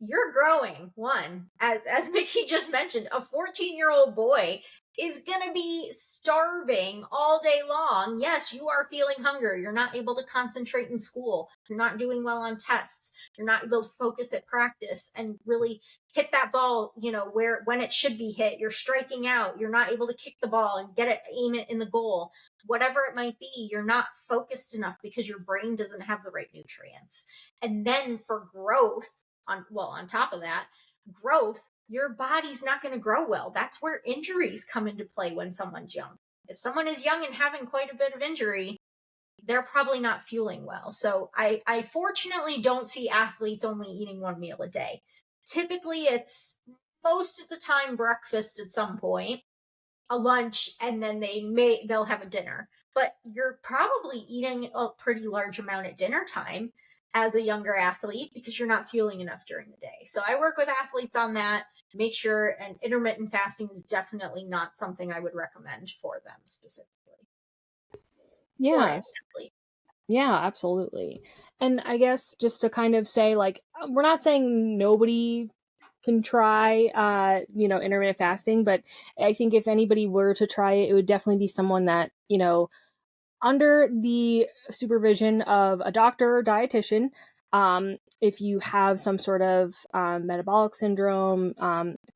you're growing. One, as Mickey just mentioned, a 14-year-old boy is going to be starving all day long. Yes, you are feeling hunger. You're not able to concentrate in school. You're not doing well on tests. You're not able to focus at practice and really hit that ball, where when it should be hit. You're striking out. You're not able to kick the ball and aim it in the goal. Whatever it might be, you're not focused enough because your brain doesn't have the right nutrients. And then for growth, on top of that, growth, your body's not going to grow well. That's where injuries come into play when someone's young. If someone is young and having quite a bit of injury, they're probably not fueling well. So I fortunately don't see athletes only eating one meal a day. Typically, it's most of the time breakfast at some point, a lunch, and then they'll have a dinner. But you're probably eating a pretty large amount at dinner time as a younger athlete because you're not fueling enough during the day. So I work with athletes on that, make sure, and intermittent fasting is definitely not something I would recommend for them specifically. Or an Yes. athlete. Yeah, absolutely. And I guess just to kind of say, like, we're not saying nobody can try, intermittent fasting, but I think if anybody were to try it, it would definitely be someone that, under the supervision of a doctor or dietitian. If you have some sort of metabolic syndrome,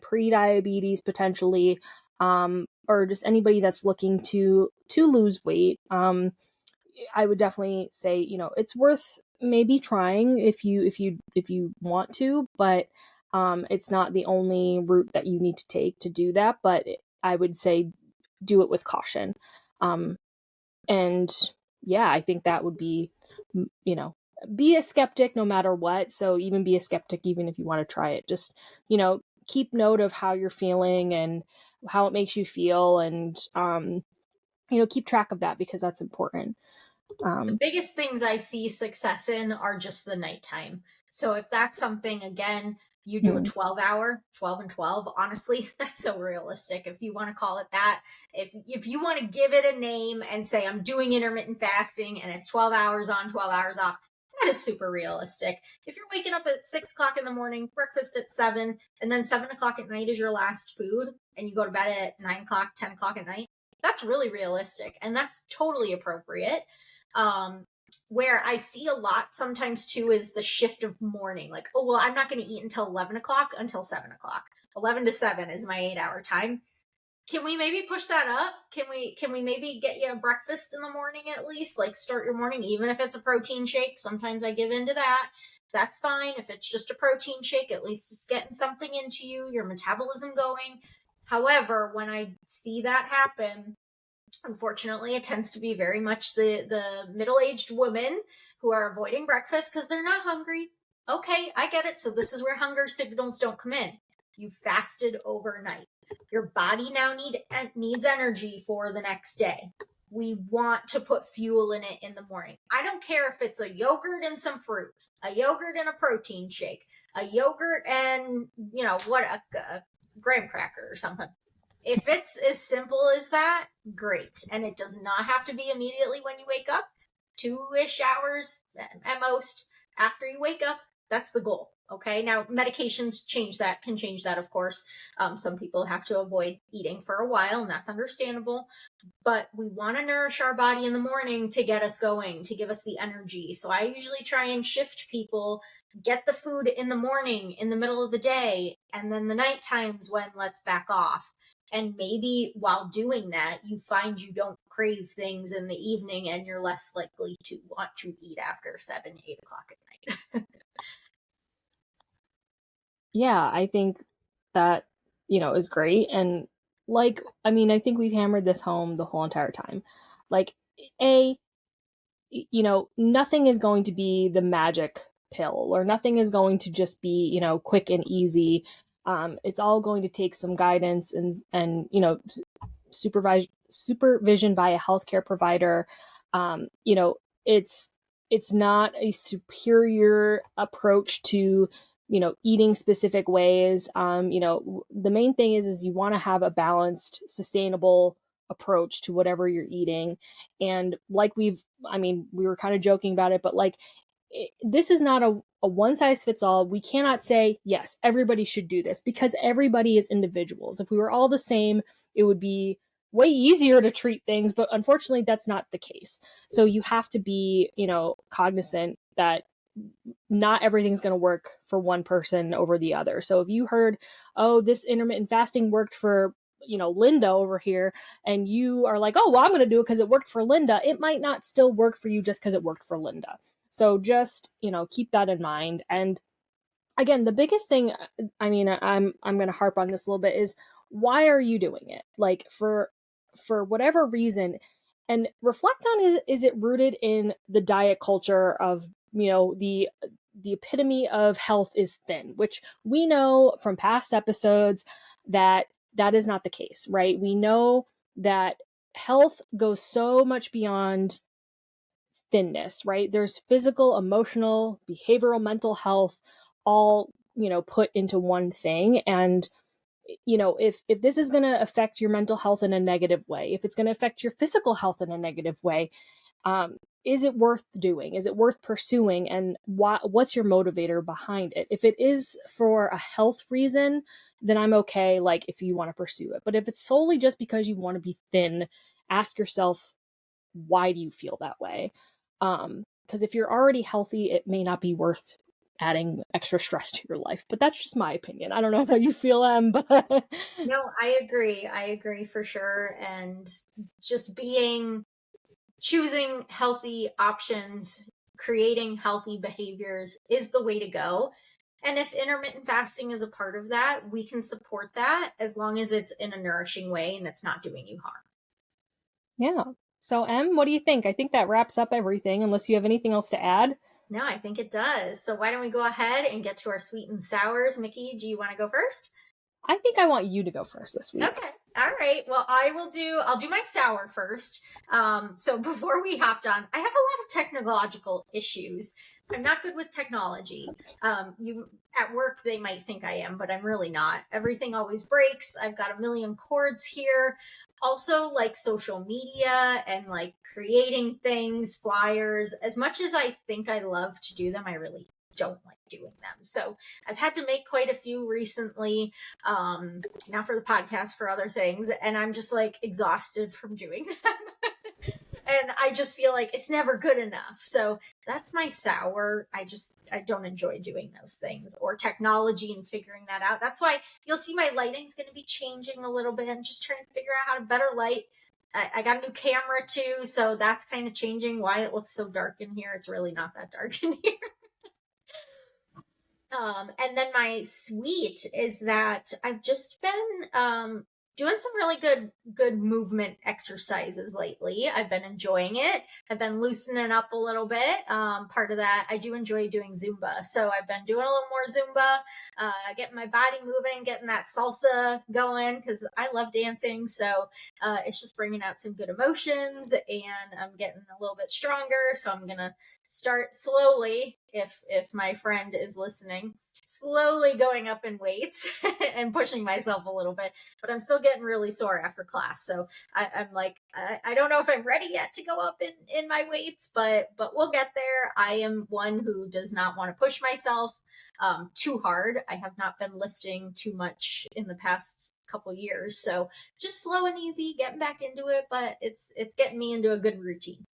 pre-diabetes potentially, or just anybody that's looking to lose weight, I would definitely say, it's worth maybe trying if you want to, but it's not the only route that you need to take to do that. But I would say do it with caution. Um, and yeah, I think that would be, be a skeptic no matter what. So even be a skeptic even if you want to try it. Just, keep note of how you're feeling and how it makes you feel, and keep track of that because that's important. The biggest things I see success in are just the nighttime. So if that's something, again, you do a Hmm. 12-hour, 12 and 12, honestly, that's so realistic. If you want to call it that, if you want to give it a name and say, I'm doing intermittent fasting and it's 12 hours on, 12 hours off, that is super realistic. If you're waking up at 6 o'clock in the morning, breakfast at 7, and then 7 o'clock at night is your last food, and you go to bed at 9 o'clock, 10 o'clock at night, that's really realistic and that's totally appropriate. Where I see a lot sometimes too is the shift of morning. Like, oh, well, I'm not going to eat until 11 o'clock until 7 o'clock. 11 to 7 is my 8-hour time. Can we maybe push that up? Can we maybe get you a breakfast in the morning at least? Like start your morning, even if it's a protein shake. Sometimes I give into that. That's fine. If it's just a protein shake, at least it's getting something into you, your metabolism going. However, when I see that happen, unfortunately, it tends to be very much the middle-aged women who are avoiding breakfast because they're not hungry. Okay, I get it. So this is where hunger signals don't come in. You fasted overnight. Your body now needs energy for the next day. We want to put fuel in it in the morning. I don't care if it's a yogurt and some fruit, a yogurt and a protein shake, a yogurt and a graham cracker or something. If it's as simple as that, great. And it does not have to be immediately when you wake up. 2-ish hours at most after you wake up. That's the goal. Okay. Now, medications can change that, of course. Some people have to avoid eating for a while, and that's understandable. But we want to nourish our body in the morning to get us going, to give us the energy. So I usually try and shift people, get the food in the morning, in the middle of the day, and then the night times when let's back off. And maybe while doing that, you find you don't crave things in the evening and you're less likely to want to eat after 7, 8 o'clock at night. Yeah, I think that, is great. And like, I mean, I think we've hammered this home the whole entire time. Like, A, nothing is going to be the magic pill, or nothing is going to just be, quick and easy. It's all going to take some guidance and supervision by a healthcare provider. It's not a superior approach to eating specific ways. The main thing is you want to have a balanced, sustainable approach to whatever you're eating. And like we were kind of joking about it, but like this is not a one size fits all. We cannot say, yes, everybody should do this, because everybody is individuals. If we were all the same, it would be way easier to treat things, but unfortunately that's not the case. So you have to be, cognizant that not everything's going to work for one person over the other. So if you heard, oh, this intermittent fasting worked for, Linda over here, and you are like, oh, well, I'm going to do it because it worked for Linda, it might not still work for you just because it worked for Linda. So just, keep that in mind. And again, the biggest thing, I mean, I'm going to harp on this a little bit, is why are you doing it? Like, for whatever reason, and reflect on, is it rooted in the diet culture of, the epitome of health is thin, which we know from past episodes that that is not the case, right? We know that health goes so much beyond thinness, right? There's physical, emotional, behavioral, mental health, all, put into one thing. And, if this is going to affect your mental health in a negative way, if it's going to affect your physical health in a negative way, is it worth doing? Is it worth pursuing? And what's your motivator behind it? If it is for a health reason, then I'm okay, like, if you want to pursue it. But if it's solely just because you want to be thin, ask yourself, why do you feel that way? Because if you're already healthy, it may not be worth adding extra stress to your life. But that's just my opinion. I don't know how you feel, but No, I agree. I agree for sure. And just choosing healthy options, creating healthy behaviors is the way to go. And if intermittent fasting is a part of that, we can support that as long as it's in a nourishing way and it's not doing you harm. yeah. So, Em, what do you think? I think that wraps up everything, unless you have anything else to add. No, I think it does. So why don't we go ahead and get to our sweet and sours? Mickey, do you want to go first? I think I want you to go first this week. Okay. All right. Well, I'll do my sour first. So before we hopped on, I have a lot of technological issues. I'm not good with technology. You at work, they might think I am, but I'm really not. Everything always breaks. I've got a million cords here. Also, like social media and like creating things, flyers, as much as I think I love to do them, I really don't like doing them. So I've had to make quite a few recently, not for the podcast, for other things, and I'm just like exhausted from doing them. And I just feel like it's never good enough. So that's my sour. I don't enjoy doing those things or technology and figuring that out. That's why you'll see my lighting's going to be changing a little bit. I'm just trying to figure out how to better light. I got a new camera too, so that's kind of changing why it looks so dark in here. It's really not that dark in here. And then my sweet is that I've just been doing some really good movement exercises lately. I've been enjoying it. I've been loosening up a little bit. Part of that, I do enjoy doing Zumba. So I've been doing a little more Zumba, getting my body moving, getting that salsa going because I love dancing. So it's just bringing out some good emotions and I'm getting a little bit stronger. So I'm going to start slowly, if my friend is listening, slowly going up in weights and pushing myself a little bit, but I'm still getting really sore after class. So I'm like, I don't know if I'm ready yet to go up in my weights, but we'll get there. I am one who does not want to push myself too hard. I have not been lifting too much in the past couple years, so just slow and easy, getting back into it. But it's getting me into a good routine.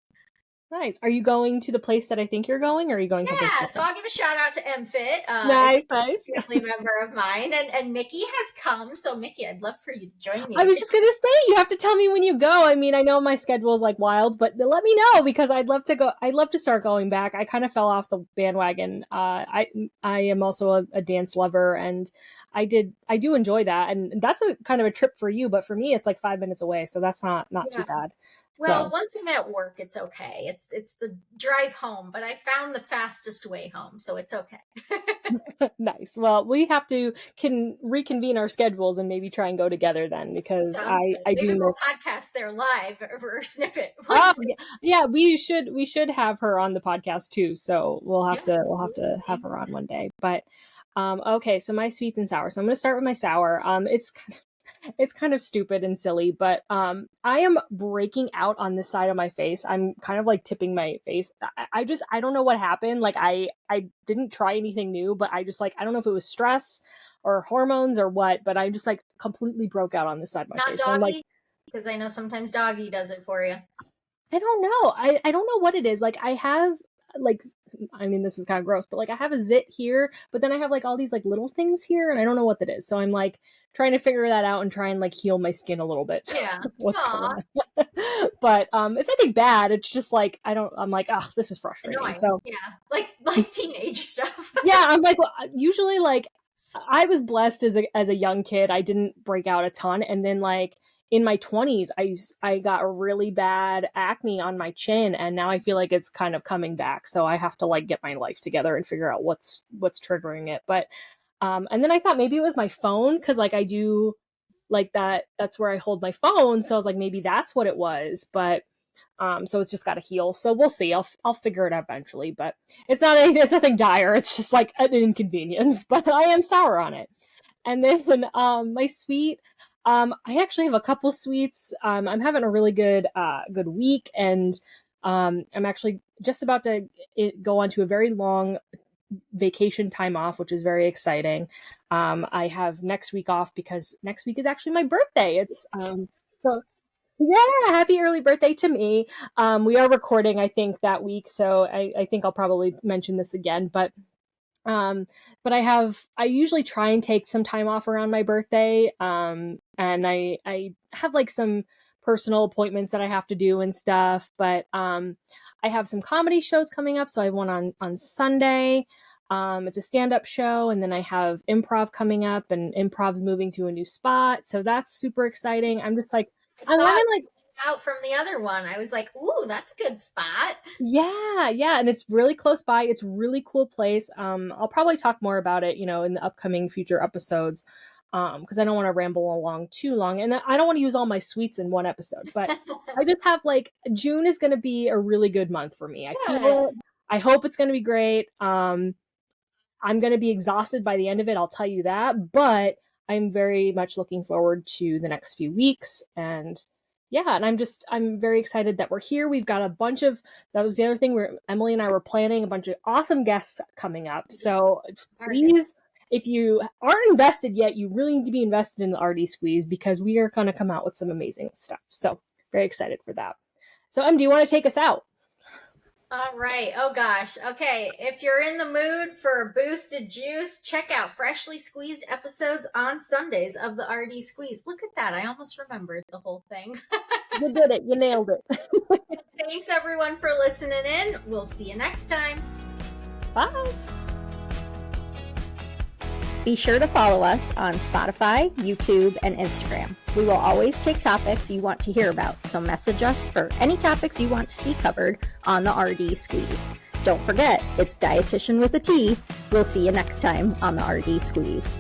Nice. Are you going to the place that I think you're going, or are you going someplace Yeah, so different? I'll give a shout out to MFit. It's Nice, nice. a family member of mine, and Mickey has come. So Mickey, I'd love for you to join I me. was just gonna say, you have to tell me when you go. I mean, I know my schedule is like wild, but let me know, because I'd love to go. I'd love to start going back. I kind of fell off the bandwagon. I am also a dance lover, and I do enjoy that, and that's a kind of a trip for you, but for me, it's like 5 minutes away, so that's not too Yeah. bad. Well, So once I'm at work, it's okay. It's the drive home, but I found the fastest way home, so it's okay. nice. Well, we have to can reconvene our schedules and maybe try and go together then, because Sounds good. I Maybe do we'll miss. podcast there live for a snippet. Oh yeah, yeah. We should have her on the podcast too. So Yeah, we'll have to have absolutely. her on one day. But okay, so my sweets and sour. So I'm going to start with my sour. It's It's kind of stupid and silly, but I am breaking out on this side of my face. I'm kind of like tipping my face. I don't know what happened. Like I didn't try anything new, but I just like I don't know if it was stress or hormones or what, but I just like completely broke out on this side of my Not face. And I'm like, doggy, because I know sometimes doggy does it for you. I don't know. I don't know what it is. Like I have like I mean this is kind of gross, but like I have a zit here, but then I have like all these like little things here and I don't know what that is. So I'm like trying to figure that out and try and like heal my skin a little bit. So Yeah. what's going Aw, on. But it's nothing bad. It's just like I'm like, oh, this is frustrating. annoying. So Yeah. Like teenage stuff. yeah, I'm like well, usually like I was blessed as a young kid. I didn't break out a ton, and then like in my 20s, I got a really bad acne on my chin, and now I feel like it's kind of coming back. So I have to like get my life together and figure out what's triggering it. But and then I thought maybe it was my phone because like I do like that's where I hold my phone. So I was like maybe that's what it was, but so it's just got to heal. So we'll see. I'll figure it out eventually, but it's nothing dire. It's just like an inconvenience, but I am sour on it. And then my sweet, I actually have a couple sweets. I'm having a really good week, and I'm actually just about to go on to a very long vacation time off, which is very exciting. I have next week off because next week is actually my birthday. It's so yeah, happy early birthday to me. We are recording, I think, that week, so I think I'll probably mention this again. Um, but I usually try and take some time off around my birthday. And I have like some personal appointments that I have to do and stuff. But I have some comedy shows coming up. So I have one on Sunday. It's a stand-up show, and then I have improv coming up, and improv's moving to a new spot. So that's super exciting. I'm just like I I'm saw having it like out from the other one. I was like, ooh, that's a good spot. yeah, and it's really close by. It's a really cool place. I'll probably talk more about it, in the upcoming future episodes, because I don't want to ramble along too long, and I don't want to use all my sweets in one episode. But I just have like June is going to be a really good month for me. I feel it. Good. I hope it's going to be great. I'm going to be exhausted by the end of it, I'll tell you that, but I'm very much looking forward to the next few weeks. And yeah, and I'm very excited that we're here. We've got a bunch of, that was the other thing where Emily and I were planning a bunch of awesome guests coming up. So Okay. please, if you aren't invested yet, you really need to be invested in the RD Squeeze because we are going to come out with some amazing stuff. So very excited for that. So do you want to take us out? All right. Oh gosh. Okay. If you're in the mood for boosted juice, check out freshly squeezed episodes on Sundays of the RD Squeeze. Look at that. I almost remembered the whole thing. You did it. You nailed it. Thanks everyone for listening in. We'll see you next time. Bye. Be sure to follow us on Spotify, YouTube, and Instagram. We will always take topics you want to hear about, so message us for any topics you want to see covered on the RD Squeeze. Don't forget, it's dietitian with a T. We'll see you next time on the RD Squeeze.